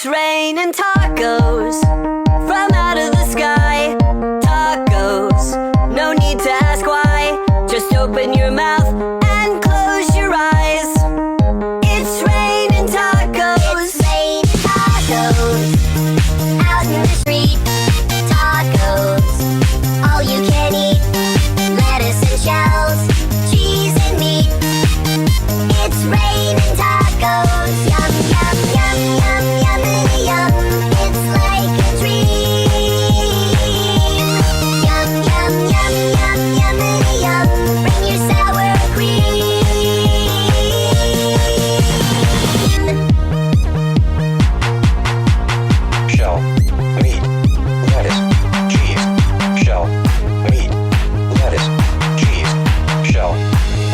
It's raining tacos from out of the sky. Tacos, no need to ask why. Just open your mouth and close your eyes. It's raining tacos. It's raining tacos out in the street. Tacos, all you can eat. Lettuce and shells, cheese and meat. It's raining tacos. Yum, yum, yum, yum, yummity yum. It's like a dream. Yum, yum, yum, yum, yummity yum. Bring your sour cream. Shell, meat, lettuce, cheese. Shell, meat, lettuce, cheese. Shell,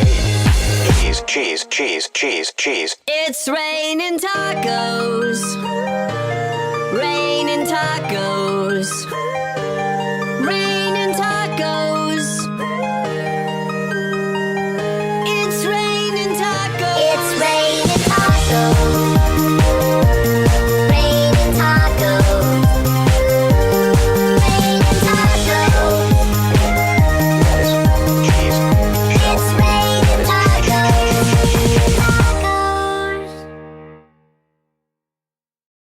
meat, cheese, cheese, cheese, cheese. It's raining tacos. Raining tacos.